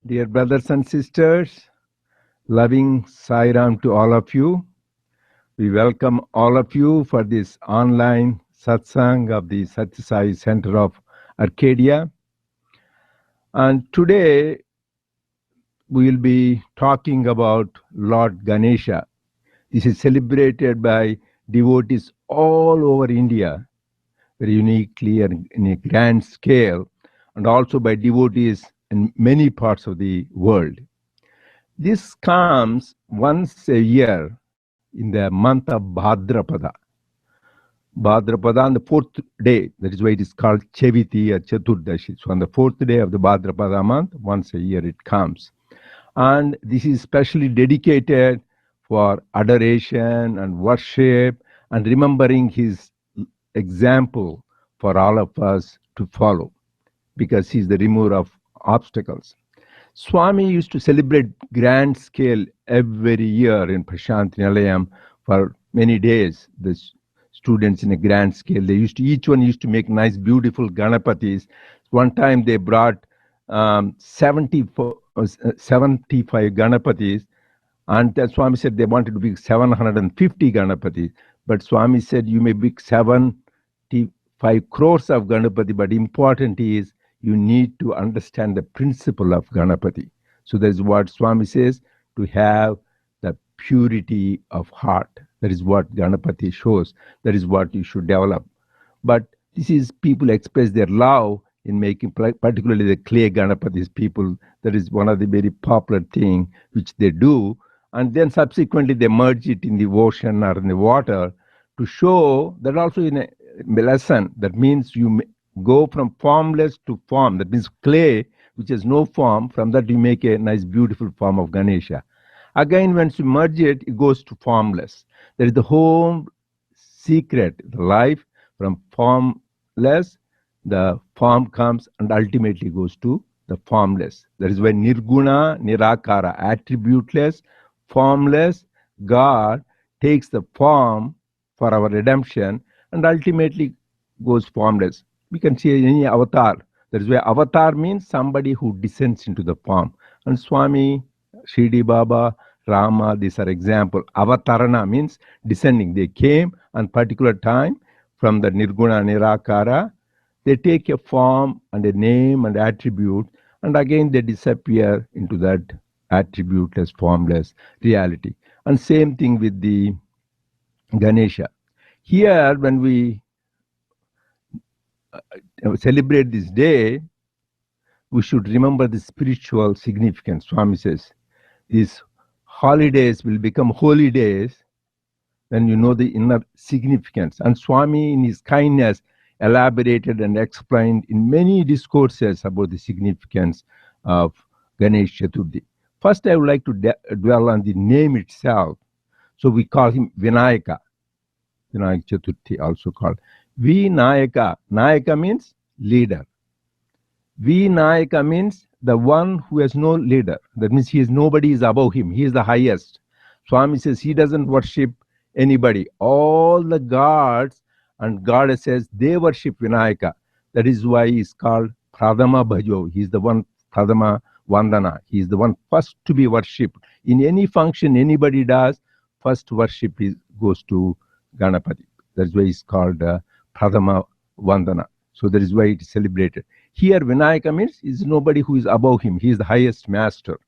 Dear brothers and sisters, loving Sai Ram to all of you. We welcome all of you for this online satsangh of the Sathya Sai Center of Arcadia. And today we will be talking about Lord Ganesha. This is celebrated by devotees all over India, very uniquely and in a grand scale, and also by devotees in many parts of the world. This comes once a year in the month of Bhadrapada. Bhadrapada on the fourth day, that is why it is called Chaviti or Chaturdashi. So on the fourth day of the Bhadrapada month, once a year it comes. And this is specially dedicated for adoration and worship and remembering his example for all of us to follow, because he is the remover of obstacles. Swami used to celebrate grand scale every year in Prasanthi Nilayam for many days. The students in a grand scale, each one used to make nice, beautiful Ganapatis. One time they brought 75 Ganapatis, and the Swami said they wanted to be 750 Ganapatis. But Swami said you may be 75 crores of Ganapati, but important is you need to understand the principle of Ganapati. So that is what Swami says, to have the purity of heart. That is what Ganapati shows. That is what you should develop. But this is people express their love in making, particularly the clay Ganapatis people. That is one of the very popular thing which they do. And then subsequently they merge it in the ocean or in the water to show that also in a lesson. That means you go from formless to form. That means clay, which has no form, from that you make a nice, beautiful form of Ganesha. Again, once you merge it, it goes to formless. That is the whole secret, the life from formless, the form comes and ultimately goes to the formless. That is why Nirguna, Nirakara, attributeless, formless, God takes the form for our redemption and ultimately goes formless. We can see any avatar. That is why avatar means somebody who descends into the form. And Swami, Shirdi Baba, Rama, these are example. Avatarana means descending. They came on particular time from the Nirguna Nirakara. They take a form and a name and attribute, and again they disappear into that attributeless, formless reality. And same thing with the Ganesha. Here, when we celebrate this day, we should remember the spiritual significance. Swami says these holidays will become holy days when you know the inner significance. And Swami, in his kindness, elaborated and explained in many discourses about the significance of Ganesh Chaturthi. First, I would like to dwell on the name itself. So we call him Vinayaka. Vinayaka Chaturthi also called. Vinayaka. Nayaka means leader. Vinayaka means the one who has no leader. That means nobody is above him. He is the highest. Swami says he doesn't worship anybody. All the gods and goddesses, they worship Vinayaka. That is why he is called Pradama Bhajo. He is the one, Pradama Vandana. He is the one first to be worshipped. In any function anybody does, first worship goes to Ganapati. That's why it's called Pradama Vandana. So that is why it is celebrated. Here Vinayaka means is nobody who is above him. He is the highest master.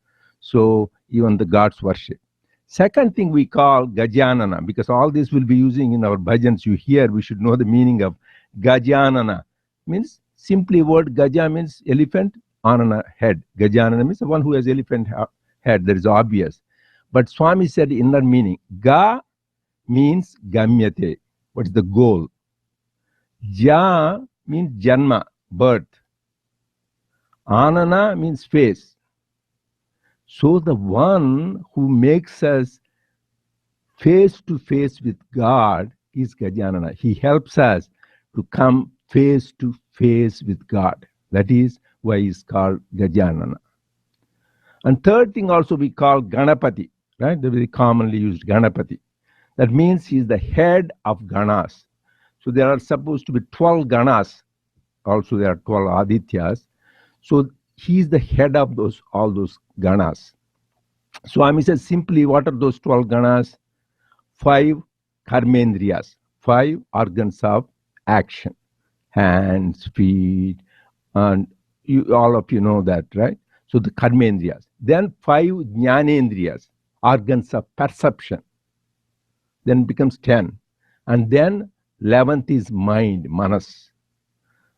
So even the gods worship. Second thing we call Gajanana, because all this will be using in our bhajans. You hear, we should know the meaning of Gajanana. Means simply word Gaja means elephant, Anana head. Gajanana means the one who has elephant head. That is obvious. But Swami said inner meaning. Ga means Gamyate. What is the goal? Ja means Janma, birth. Anana means face. So the one who makes us face to face with God is Gajanana. He helps us to come face to face with God. That is why he is called Gajanana. And third thing also we call Ganapati, right? The very commonly used Ganapati. That means he is the head of Ganas. So there are supposed to be 12 Ganas. Also there are 12 Adityas. So he is the head of all those ganas. Swami says simply, what are those 12 ganas? 5 karmendriyas, 5 organs of action, hands, feet, and all of you know that, right? So the karmendriyas. Then 5 jnanendriyas, organs of perception. Then becomes 10. And then 11th is mind, manas.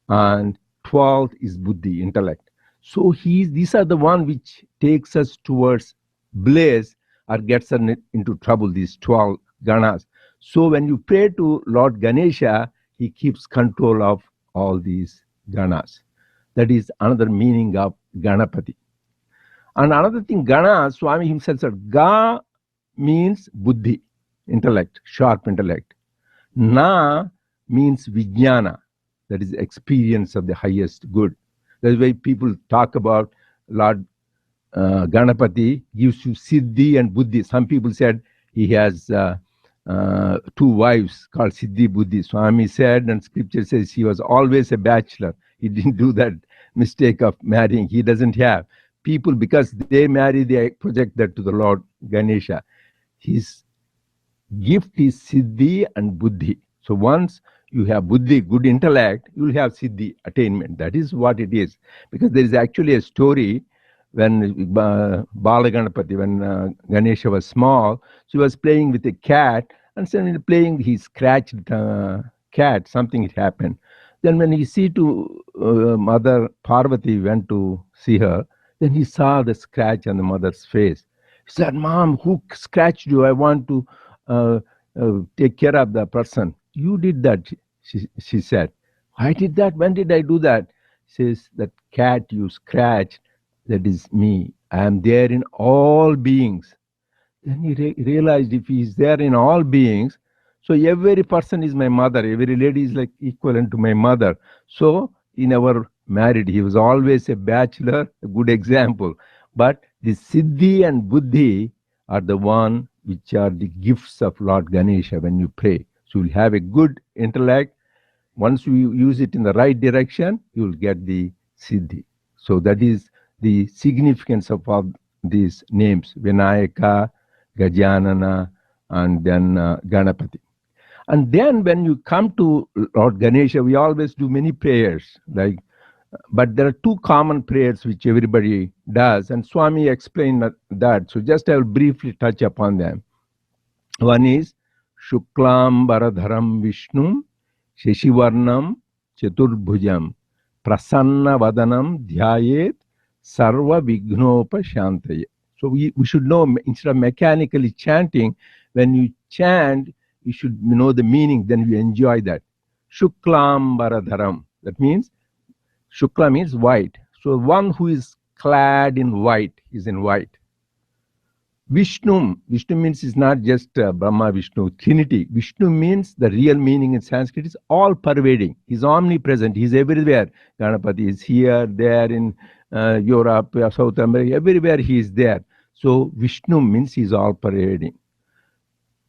And 12th is buddhi, intellect. So these are the one which takes us towards bliss or gets us into trouble, these 12 ganas. So when you pray to Lord Ganesha, he keeps control of all these ganas. That is another meaning of Ganapati. And another thing, Gana, Swami himself said, Ga means buddhi, intellect, sharp intellect. Na means vijnana, that is experience of the highest good. That's why people talk about Lord Ganapati gives you siddhi and buddhi. Some people said he has 2 wives called Siddhi Buddhi. Swami said, and scripture says he was always a bachelor. He didn't do that mistake of marrying. He doesn't have. People, because they marry, they project that to the Lord Ganesha. His gift is siddhi and buddhi. So once you have buddhi, good intellect, you will have siddhi, attainment. That is what it is. Because there is actually a story when Bala Ganapati, when Ganesha was small, so he was playing with a cat, and suddenly playing, he scratched cat, something had happened. Then when he see to Mother Parvati went to see her, then he saw the scratch on the mother's face. He said, Mom, who scratched you? I want to take care of the person. You did that, she said. I did that? When did I do that? She says, that cat you scratched, that is me. I am there in all beings. Then he realized if he is there in all beings, so every person is my mother. Every lady is like equivalent to my mother. So he never married. He was always a bachelor, a good example. But the siddhi and buddhi are the one which are the gifts of Lord Ganesha when you pray. So you'll have a good intellect. Once you use it in the right direction, you will get the siddhi. So that is the significance of all these names, Vinayaka, Gajanana, and then Ganapati. And then when you come to Lord Ganesha, we always do many prayers, but there are 2 common prayers which everybody does, and Swami explained that. So just I will briefly touch upon them. One is Shuklam Baradharam Vishnum Sheshivarnam Chaturbhujam Prasanna Vadanam Dhyayet Sarva Vignopa Shantaye. So we should know, instead of mechanically chanting, when you chant, you should know the meaning, then you enjoy that. Shuklam Baradharam. That means, Shukla means white. So one who is clad in white is in white. Vishnu means is not just Brahma, Vishnu, Trinity. Vishnu means, the real meaning in Sanskrit is all pervading. He's omnipresent. He's everywhere. Ganapati is here, there, in Europe, South America, everywhere he is there. So Vishnu means he's all pervading.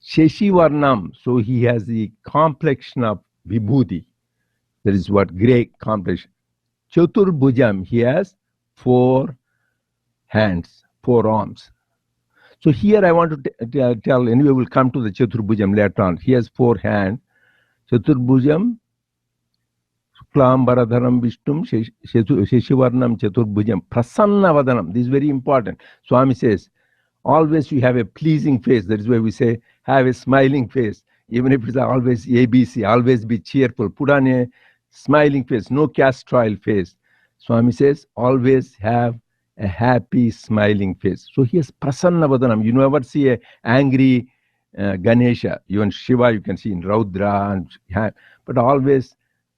Sheshivarnam, so he has the complexion of Vibhuti. That is what great complexion. Chaturbhujam, he has 4 hands, 4 arms. So here I want to tell, anyway, we'll come to the Chaturbhujam later on. He has 4 hands. Chaturbhujam, Shuklam Baradharam Vishnum, Sheshivarnam Chaturbhujam, Prasanna Vadanam. This is very important. Swami says, always you have a pleasing face. That is why we say, have a smiling face. Even if it's always ABC, always be cheerful. Put on a smiling face, no cast-oil face. Swami says, always have a happy, smiling face. So he has Prasanna Vadanam. You never see an angry Ganesha. Even Shiva you can see in Raudra. But always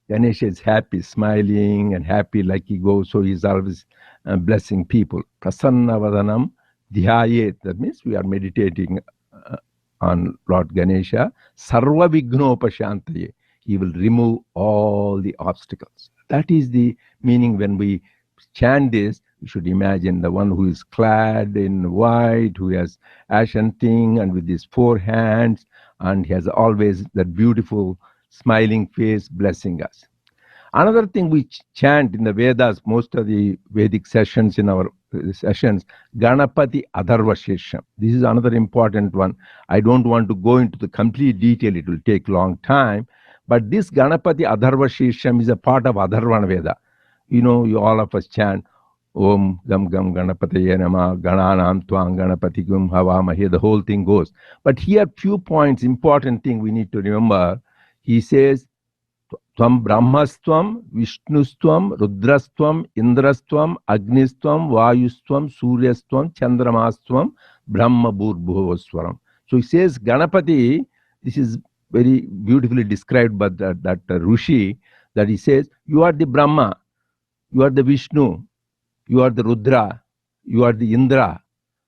Ganesha is happy, smiling and happy like he goes. So he's always blessing people. Prasanna Vadanam Dhyayet. That means we are meditating on Lord Ganesha. Sarva Vignopa Shantaye. He will remove all the obstacles. That is the meaning when we chant this. You should imagine the one who is clad in white, who has ashen thing, and with his 4 hands, and he has always that beautiful smiling face blessing us. Another thing we chant in the Vedas, most of the Vedic sessions in our sessions, Ganapati Adharvashesham. This is another important one. I don't want to go into the complete detail, it will take long time. But this Ganapati Adharvashesham is a part of Adharvana Veda. You know, all of us chant Om Gam Gam Ganapataye Nama Gananam Twang Ganapati Gum Havamahe. The whole thing goes. But here, few points, important thing we need to remember. He says, Tvam Brahmastvam, Vishnustvam, Rudrastvam, Indrastvam, Agnistvam, Vayustvam, Suryastvam, Chandramastvam, Brahma Bhurbhuvaswaram. So he says, Ganapati, this is very beautifully described by that Rishi, that he says, you are the Brahma, you are the Vishnu, you are the Rudra, you are the Indra,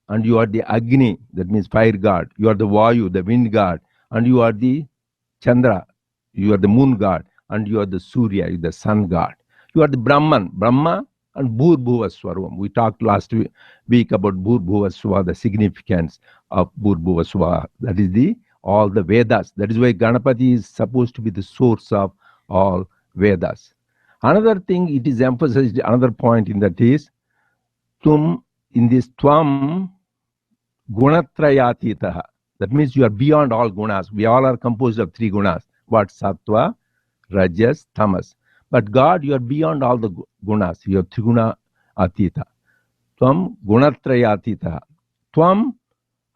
and you are the Agni, that means fire god, you are the Vayu, the wind god, and you are the Chandra, you are the moon god, and you are the Surya, the sun god. You are the Brahman, Brahma, and Bhurbhuvaswaram. We talked last week about Bhurbhuvaswa, the significance of Bhurbhuvaswa. That is all the Vedas. That is why Ganapati is supposed to be the source of all Vedas. Another thing it is emphasized, another point in that is, Tum, in this Tvam, Gunatrayatitaha. That means you are beyond all gunas. We all are composed of three gunas. What? Sattva, Rajas, Tamas. But God, you are beyond all the gunas. You are Triguna Atita. Tvam Gunatrayatita. Tvam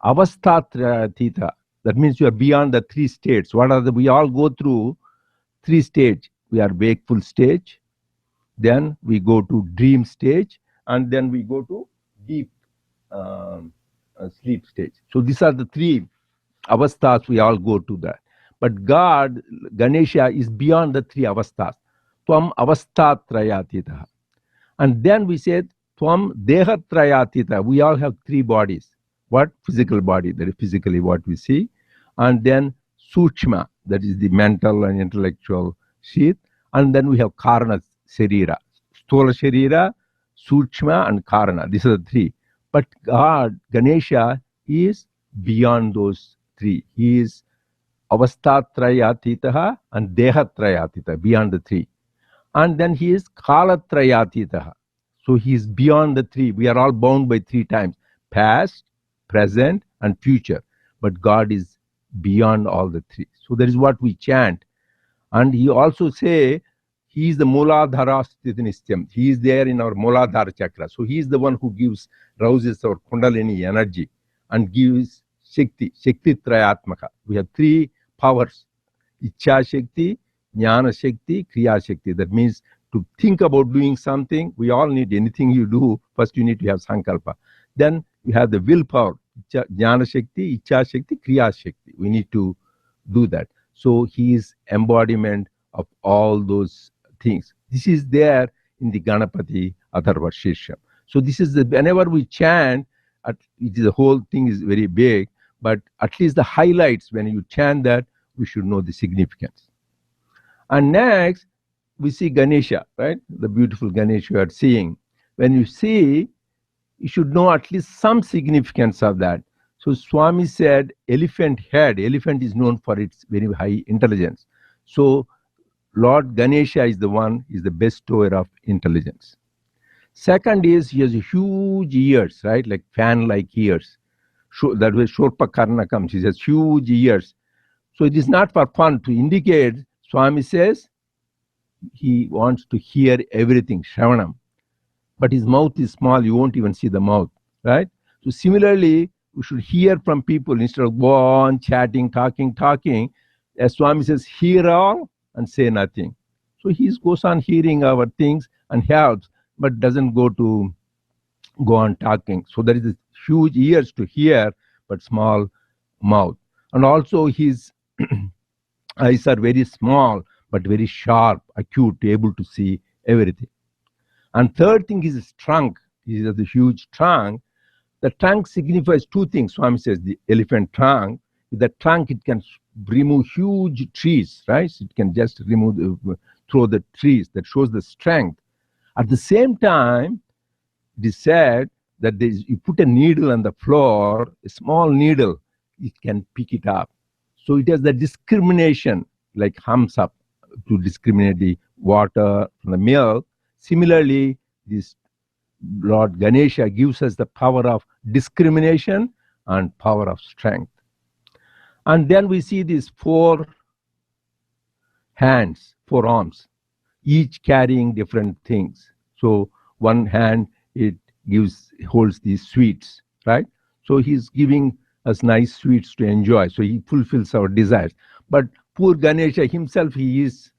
Avastatrayatita. That means you are beyond the three states. What are we all go through three stages. We are wakeful stage, then we go to dream stage, and then we go to deep sleep stage. So these are the three avasthas we all go to that. But God, Ganesha, is beyond the three avasthas. Tvam avastatrayatita. And then we said, Tvam dehatrayatita. We all have three bodies. What? Physical body, that is physically what we see. And then Suchma, that is the mental and intellectual sheath. And then we have Karana Sharira. Sthola Sharira, Suchma, and Karana. These are the three. But God, Ganesha, is beyond those three. He is Avastatrayatitaha and Dehatrayatita, beyond the three. And then he is Kalatrayatitaha. So he is beyond the three. We are all bound by three times: past, present, and future. But God is beyond all the three. So that is what we chant. And he also say, he is the Mooladhara Sthitinistyam. He is there in our Mooladhara chakra. So he is the one who gives, rouses our Kundalini energy and gives Shakti, Shakti Trayatmaka. We have three powers: Ichha Shakti, Jnana Shakti, Kriya Shakti. That means to think about doing something, we all need anything you do, first you need to have Sankalpa. Then you have the willpower, Jnana Shakti, Ichha Shakti, Kriya Shakti. We need to do that. So he is embodiment of all those things. This is there in the Ganapati Atharvashesham. So this is whenever we chant, the whole thing is very big, but at least the highlights, when you chant that, we should know the significance. And next, we see Ganesha, right? The beautiful Ganesha you are seeing. When you see, you should know at least some significance of that. So Swami said, elephant head. Elephant is known for its very high intelligence. So Lord Ganesha is the one, is the bestower of intelligence. Second is, he has huge ears, right? Like fan-like ears. That way Shorpa Karna comes. He has huge ears. So it is not for fun. To indicate, Swami says, he wants to hear everything, Shravanam. But his mouth is small, you won't even see the mouth, right? So similarly, we should hear from people instead of go on chatting, talking. As Swami says, hear all and say nothing. So he goes on hearing our things and helps, but doesn't go on talking. So there is huge ears to hear, but small mouth. And also his eyes are very small, but very sharp, acute, able to see everything. And third thing is his trunk. He has a huge trunk. The trunk signifies two things. Swami says the elephant trunk. With the trunk, it can remove huge trees, right? It can just throw the trees. That shows the strength. At the same time, it is said that you put a needle on the floor, a small needle, it can pick it up. So it has the discrimination, like hums up to discriminate the water, from the milk. Similarly, this Lord Ganesha gives us the power of discrimination and power of strength. And then we see these four hands, four arms, each carrying different things. So one hand, it holds these sweets, right? So he's giving us nice sweets to enjoy. So he fulfills our desires. But poor Ganesha himself, he is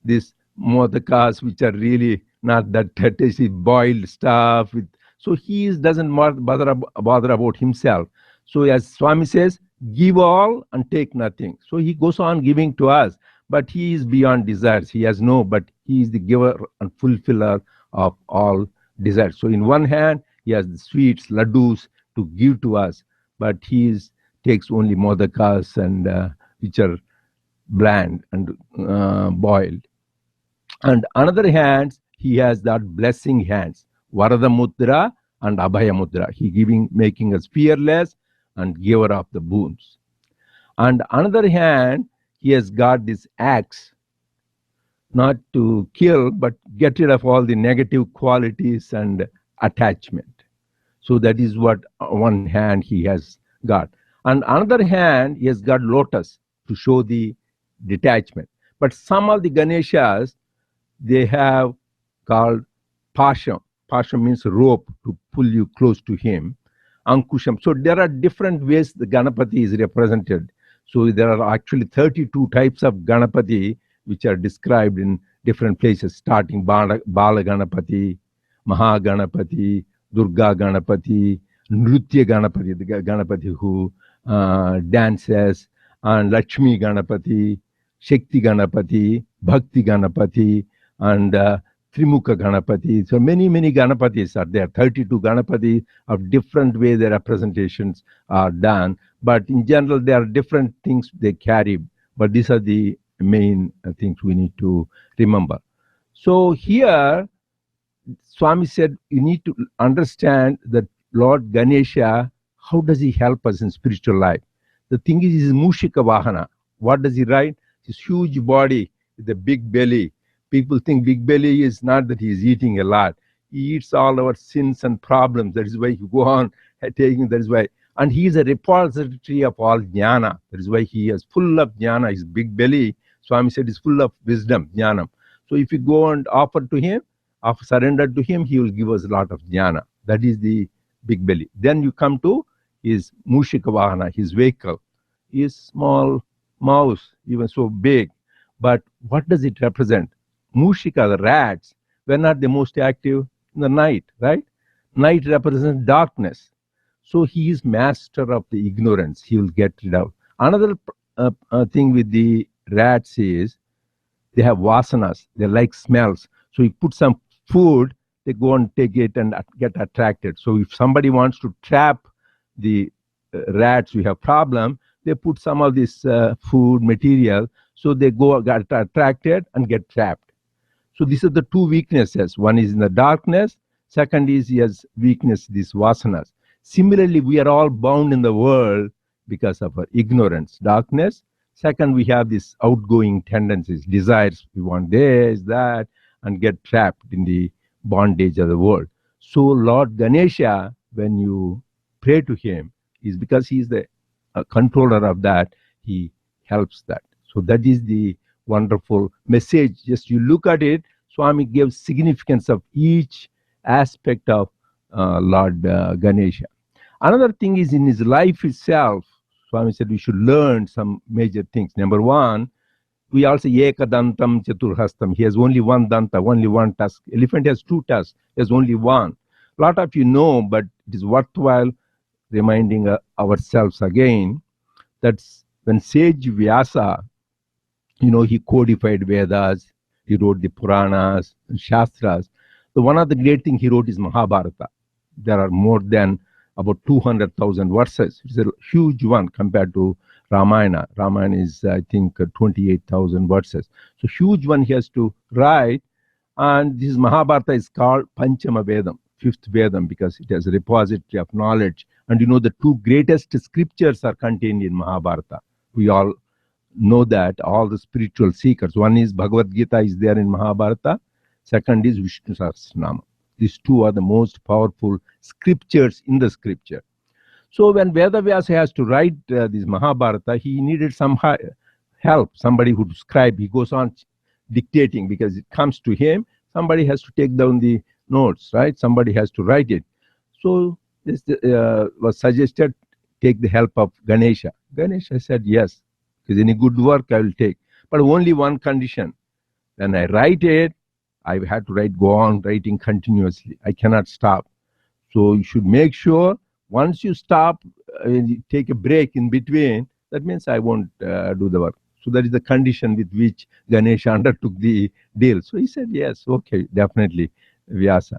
this modakas, which are really not that tasty, boiled stuff. So he doesn't bother about himself. So as Swami says, give all and take nothing. So he goes on giving to us, but he is beyond desires. He has no, but he is the giver and fulfiller of all desires. So in one hand, he has the sweets, laddus to give to us, but he takes only modakas and which are bland and boiled. And another hand, he has that blessing hands, Varada Mudra and Abhaya Mudra. He making us fearless and giver of the boons. And another hand, he has got this axe, not to kill, but get rid of all the negative qualities and attachment. So that is what one hand he has got. And another hand, he has got lotus to show the detachment. But some of the Ganeshas, they have called Pasham. Pasham means rope to pull you close to him. Ankusham. So there are different ways the Ganapati is represented. So there are actually 32 types of Ganapati which are described in different places, starting Bala Ganapati, Maha Ganapati, Durga Ganapati, Nrutya Ganapati, the Ganapati who dances, and Lakshmi Ganapati, Shakti Ganapati, Bhakti Ganapati, and Trimukha Ganapati. So many Ganapatis are there. 32 Ganapati of different way their representations are done. But in general, there are different things they carry. But these are the main things we need to remember. So here, Swami said, you need to understand that Lord Ganesha, how does he help us in spiritual life? The thing is Mushika Vahana. What does he ride? His huge body with a big belly. People think big belly is not that he is eating a lot. He eats all our sins and problems. That is why he go on taking, that is why. And he is a repository of all jnana. That is why he is full of jnana. His big belly, Swami said, is full of wisdom, jnanam. So if you go and offer to him, surrender to him, he will give us a lot of jnana. That is the big belly. Then you come to his Mushika Vahana, his vehicle. His small mouse, even so big. But what does it represent? Mushika, the rats, when are they most active? In the night, right? Night represents darkness. So he is master of the ignorance. He will get rid of. Another thing with the rats is they have vasanas. They like smells. So you put some food, they go and take it and get attracted. So if somebody wants to trap the rats, we have problem, they put some of this food material, so they get attracted and get trapped. So these are the two weaknesses. One is in the darkness. Second is he has weakness, these vasanas. Similarly, we are all bound in the world because of our ignorance, darkness. Second, we have these outgoing tendencies, desires. We want this, that, and get trapped in the bondage of the world. So Lord Ganesha, when you pray to him, is because he is the controller of that. He helps that. So that is the wonderful message. Just you look at it, Swami gives significance of each aspect of Lord Ganesha. Another thing is in his life itself, Swami said we should learn some major things. Number one, we also Ekadantam Chaturhastam. He has only one danta, only one tusk. Elephant has two tusks. He has only one. A lot of you know, but it is worthwhile reminding ourselves again. That's when Sage Vyasa, he codified Vedas. He wrote the Puranas and Shastras. So one of the great things he wrote is Mahabharata. There are more than about 200,000 verses. It's a huge one compared to Ramayana. Ramayana is, I think, 28,000 verses. So huge one he has to write. And this Mahabharata is called Panchama Vedam, fifth Vedam, because it has a repository of knowledge. And the two greatest scriptures are contained in Mahabharata. We all know that all the spiritual seekers, one is Bhagavad Gita is there in Mahabharata, second is Vishnu Sahasranama. These two are the most powerful scriptures in the scripture. So when Vedavyasa has to write this Mahabharata, he needed some help, somebody who to scribe. He goes on dictating because it comes to him. Somebody has to take down the notes, right? Somebody has to write it. So this was suggested, take the help of Ganesha. Ganesha said, yes, because any good work I will take. But only one condition. When I write it, I had to go on writing continuously. I cannot stop. So you should make sure once you stop, you take a break in between, that means I won't do the work. So that is the condition with which Ganesha undertook the deal. So he said, yes, okay, definitely, Vyasa.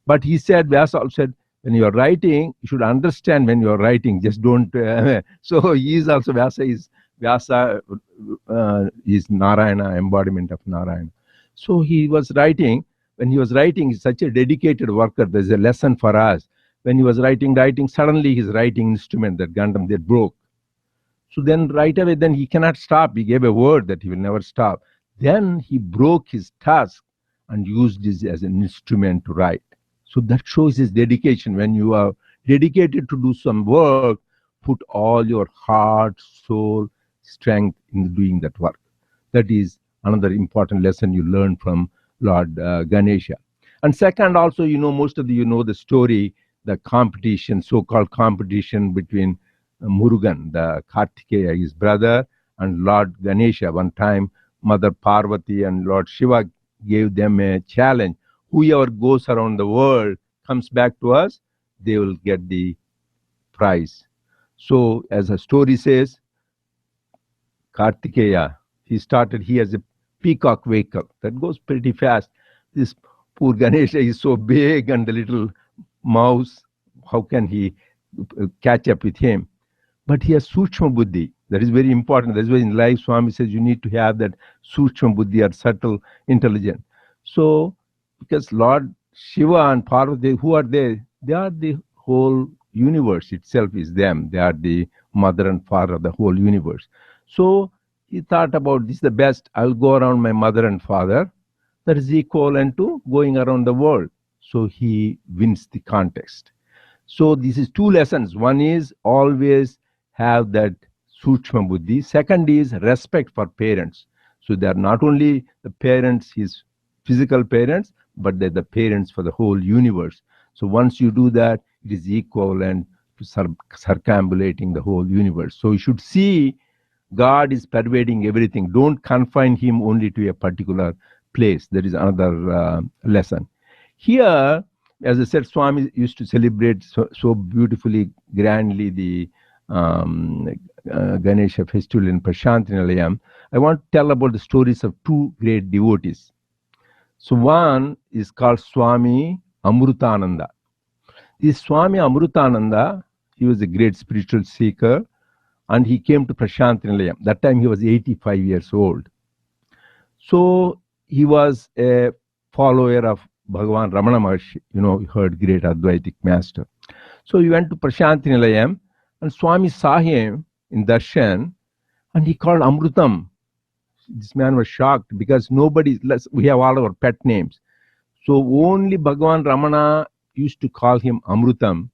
But he said, Vyasa also said, when you are writing, you should understand when you are writing, just don't. So he is also, Vyasa is Narayana, embodiment of Narayana. So he was writing, when he was writing, he's such a dedicated worker. There's a lesson for us. When he was writing, suddenly his writing instrument, that Gandham, they broke. So then right away, then he cannot stop. He gave a word that he will never stop. Then he broke his task and used this as an instrument to write. So that shows his dedication. When you are dedicated to do some work, put all your heart, soul, strength in doing that work. That is another important lesson you learn from Lord Ganesha. And second, also, most of you the story, the competition, so-called competition between Murugan, the Kartikeya, his brother, and Lord Ganesha. One time, Mother Parvati and Lord Shiva gave them a challenge. Whoever goes around the world, comes back to us, they will get the prize. So, as the story says, Kartikeya, he has a peacock vehicle that goes pretty fast. This poor Ganesha is so big and the little mouse, how can he catch up with him? But he has Sukshma Buddhi. That is very important. That's why in life Swami says you need to have that Sukshma Buddhi or subtle intelligence. So, because Lord Shiva and Parvati, who are they? They are the whole universe itself is them. They are the mother and father of the whole universe. So he thought about this is the best. I'll go around my mother and father. That is equivalent to going around the world. So he wins the contest. So this is two lessons. One is always have that Sukshma Buddhi. Second is respect for parents. So they are not only the parents, his physical parents, but they're the parents for the whole universe. So once you do that, it is equivalent to circumambulating the whole universe. So you should see God is pervading everything. Don't confine him only to a particular place. There is another lesson. Here, as I said, Swami used to celebrate so beautifully, grandly the Ganesha festival in Prasanthi Nilayam. I want to tell about the stories of two great devotees. So one is called Swami Amrutananda. This Swami Amrutananda, he was a great spiritual seeker, and he came to Prasanthi Nilayam. That time he was 85 years old. So he was a follower of Bhagavan Ramana Maharshi, you heard great Advaitic master. So he went to Prasanthi Nilayam, and Swami saw him in darshan, and he called Amrutam. This man was shocked because we have all our pet names. So only Bhagavan Ramana used to call him Amrutam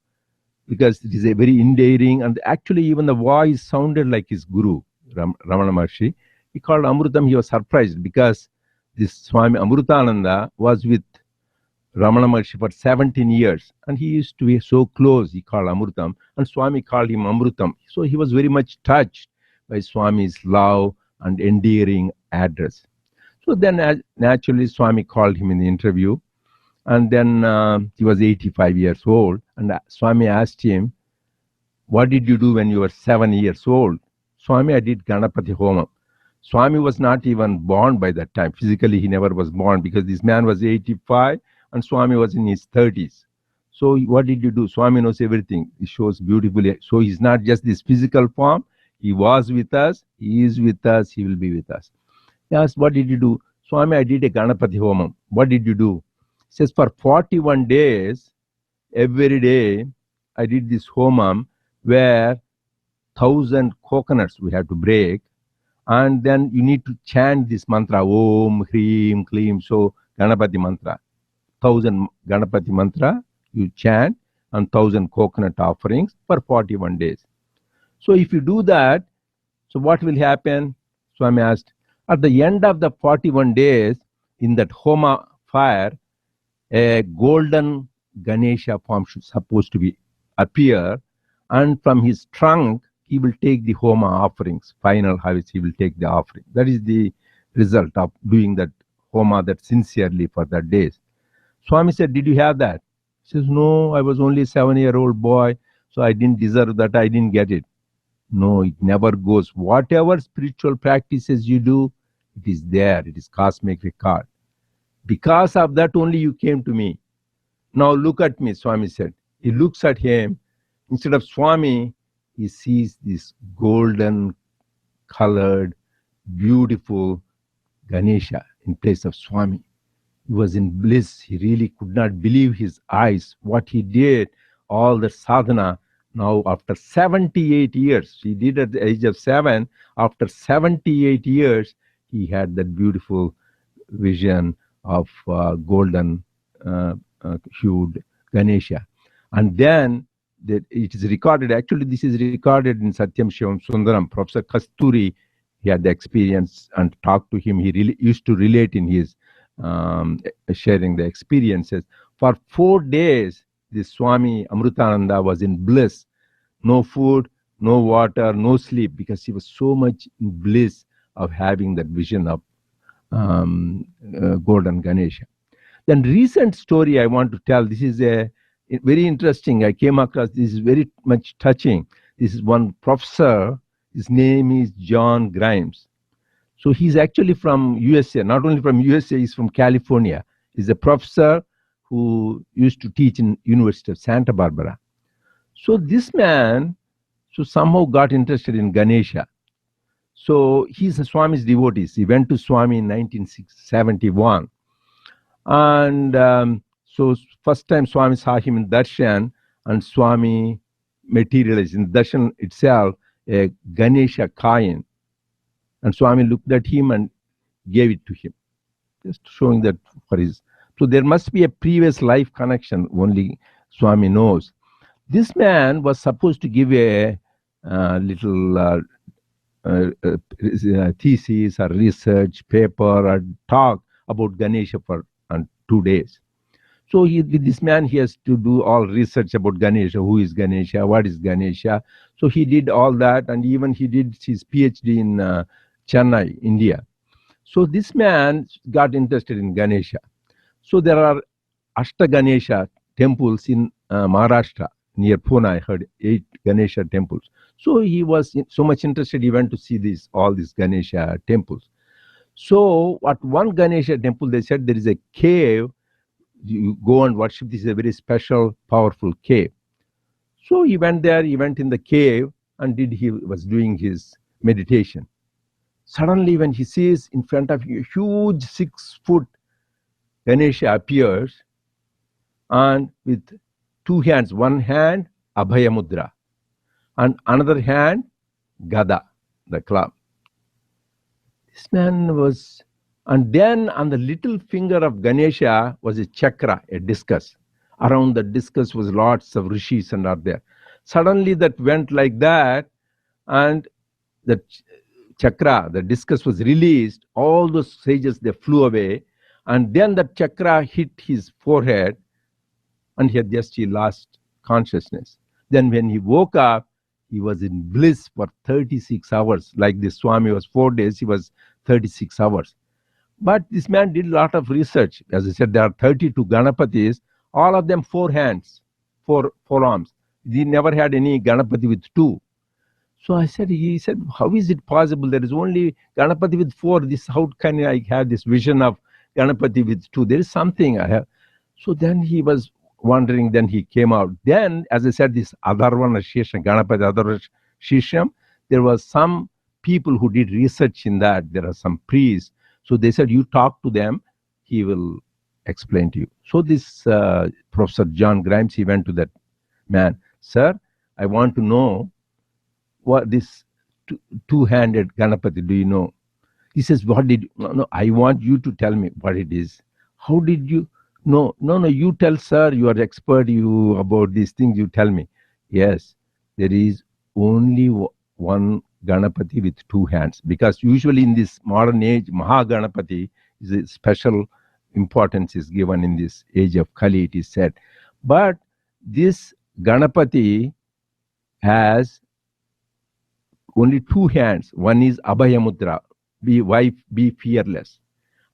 because it is a very endearing, and actually even the voice sounded like his guru, Ramana Maharshi. He called Amrutam. He was surprised because this Swami Amrutananda was with Ramana Maharshi for 17 years, and he used to be so close. He called Amrutam, and Swami called him Amrutam. So he was very much touched by Swami's love and endearing address. So then naturally Swami called him in the interview, and then he was 85 years old, and Swami asked him, what did you do when you were 7 years old? Swami, I did Ganapati Homa. Swami was not even born by that time. Physically, he never was born because this man was 85 and Swami was in his 30s. So what did you do? Swami knows everything. He shows beautifully. So he's not just this physical form. He was with us. He is with us. He will be with us. He asked, what did you do? Swami, I did a Ganapati Homam. What did you do? He says, for 41 days, every day, I did this Homam where 1,000 coconuts we had to break, And then you need to chant this mantra, Om, Hrim, Klim. So Ganapati mantra, 1,000 Ganapati mantra you chant, and 1,000 coconut offerings for 41 days. So if you do that, so what will happen? Swami asked, at the end of the 41 days, in that Homa fire, a golden Ganesha form should supposed to be appear, and from his trunk he will take the Homa offerings. Final harvest, he will take the offering. That is the result of doing that Homa that sincerely for that days. Swami said, did you have that? He says, no, I was only a 7-year-old boy, so I didn't deserve that, I didn't get it. No, it never goes. Whatever spiritual practices you do, it is there. It is cosmic record. Because of that only you came to me. Now look at me, Swami said. He looks at him. Instead of Swami, he sees this golden colored, beautiful Ganesha in place of Swami. He was in bliss. He really could not believe his eyes. What he did, all the sadhana, now after 78 years, he did at the age of 7, after 78 years, he had that beautiful vision of golden hued Ganesha. And then it is recorded, actually this is recorded in Satyam Shivam Sundaram. Professor Kasturi, he had the experience and talked to him. He really used to relate in his sharing the experiences. For 4 days, this Swami Amrutananda was in bliss. No food, no water, no sleep, because he was so much in bliss of having that vision of golden Ganesha. Then recent story I want to tell. This is a very interesting. I came across this is very much touching. This is one professor. His name is John Grimes. So he's actually from USA. Not only from USA, he's from California. He's a professor who used to teach in University of Santa Barbara. So this man, so somehow got interested in Ganesha. So he's a Swami's devotee. He went to Swami in 1971. And so first time Swami saw him in darshan, and Swami materialized in darshan itself a Ganesha coin. And Swami looked at him and gave it to him, just showing that for his. So there must be a previous life connection, only Swami knows. This man was supposed to give a little thesis or research paper or talk about Ganesha for 2 days. So with this man, he has to do all research about Ganesha. Who is Ganesha? What is Ganesha? So he did all that, and even he did his PhD in Chennai, India. So this man got interested in Ganesha. So there are Ashta Ganesha temples in Maharashtra, near Pune. I heard 8 Ganesha temples. So he was so much interested, he went to see all these Ganesha temples. So at one Ganesha temple, they said there is a cave. You go and worship. This is a very special, powerful cave. So he went there, he went in the cave and he was doing his meditation. Suddenly when he sees in front of you, a huge 6-foot Ganesha appears, and with 2 hands, one hand Abhaya Mudra and another hand Gada, the club. This man was, and then on the little finger of Ganesha was a chakra, a discus. Around the discus was lots of rishis and are there. Suddenly that went like that, and the chakra, the discus was released. All those sages, they flew away, and then the chakra hit his forehead, and he lost consciousness. Then when he woke up, he was in bliss for 36 hours. Like this Swami was 4 days, he was 36 hours. But this man did a lot of research. As I said, there are 32 Ganapatis, all of them 4 hands, four arms. He never had any Ganapati with 2. So he said, how is it possible? There is only Ganapati with 4. How can I have this vision of Ganapati with 2? There is something I have. So then he was wondering, then he came out. Then, as I said, this Adharvana Shisham, Ganapati Adharvana Shisham, there was some people who did research in that. There are some priests. So they said, you talk to them, he will explain to you. So this Professor John Grimes, he went to that man. Sir, I want to know what this two-handed Ganapati, do you know? He says, what did you? No, I want you to tell me what it is. How did you? No, you tell, sir, you are expert about these things, you tell me. Yes, there is only one Ganapati with two hands, because usually in this modern age, Mahaganapati is a special importance is given in this age of Kali, it is said. But this Ganapati has only two hands. One is Abhaya Mudra, be fearless.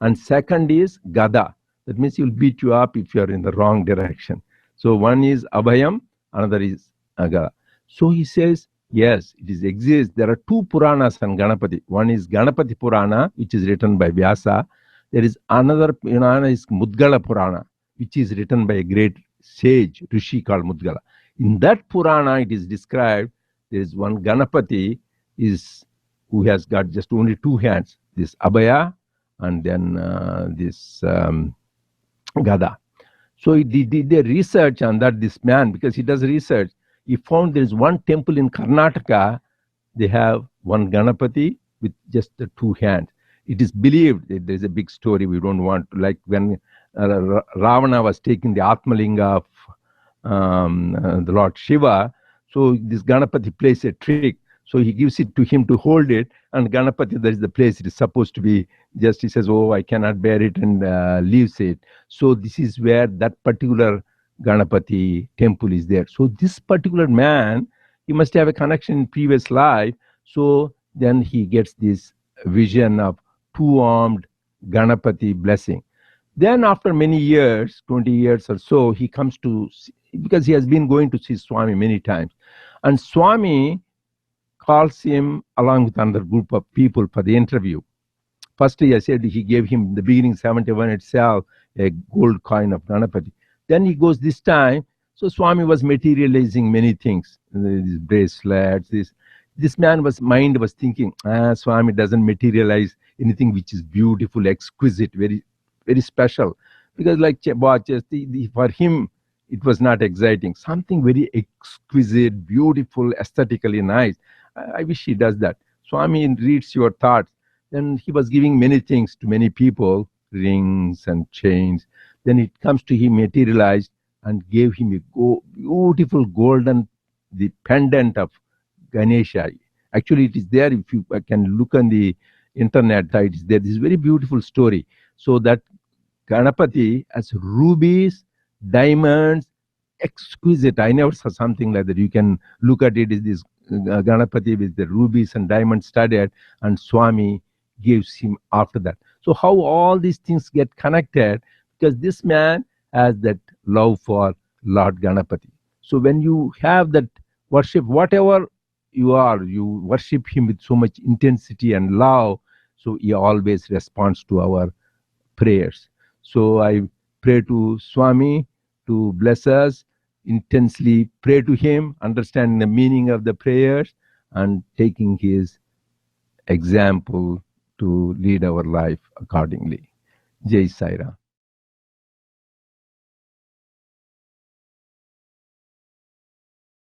And second is Gada. That means he'll beat you up if you're in the wrong direction. So one is Abhayam, another is Gada. So he says, yes, it is exists. There are two Puranas on Ganapati. One is Ganapati Purana, which is written by Vyasa. There is another Purana is Mudgala Purana, which is written by a great sage, Rishi called Mudgala. In that Purana, it is described there is one Ganapati who has got just only two hands, this Abhaya and then this Gada. So he did the research on that, this man, because he does research. He found there is one temple in Karnataka, they have one Ganapati with just the two hands. It is believed, there is a big story, we don't want to, like when Ravana was taking the Atmalinga of the Lord Shiva, so this Ganapati plays a trick. So he gives it to him to hold it, and Ganapati, that is the place it is supposed to be. Just he says, oh, I cannot bear it, and leaves it. So this is where that particular Ganapati temple is there. So this particular man, he must have a connection in previous life. So then he gets this vision of two-armed Ganapati blessing. Then after many years, 20 years or so, he comes to, because he has been going to see Swami many times. And Swami calls him along with another group of people for the interview. Firstly, I said he gave him in the beginning 71 itself a gold coin of Ganapati. Then he goes this time. So Swami was materializing many things, these bracelets. This man's mind was thinking, Swami doesn't materialize anything which is beautiful, exquisite, very, very special. Because like watches, for him, it was not exciting. Something very exquisite, beautiful, aesthetically nice. I wish he does that. Swami reads your thoughts. Then he was giving many things to many people, rings and chains. Then it comes to him materialized and gave him a beautiful golden the pendant of Ganesha. Actually, it is there. If you can look on the internet, it is there. This is a very beautiful story. So that Ganapati has rubies, diamonds, exquisite. I never saw something like that. You can look at it. Is this Ganapati with the rubies and diamonds studded, and Swami gives him after that. So how all these things get connected? Because this man has that love for Lord Ganapati. So when you have that worship, whatever you are, you worship him with so much intensity and love. So he always responds to our prayers. So I pray to Swami to bless us, intensely pray to him, understanding the meaning of the prayers and taking his example to lead our life accordingly. Jai Sai Ram.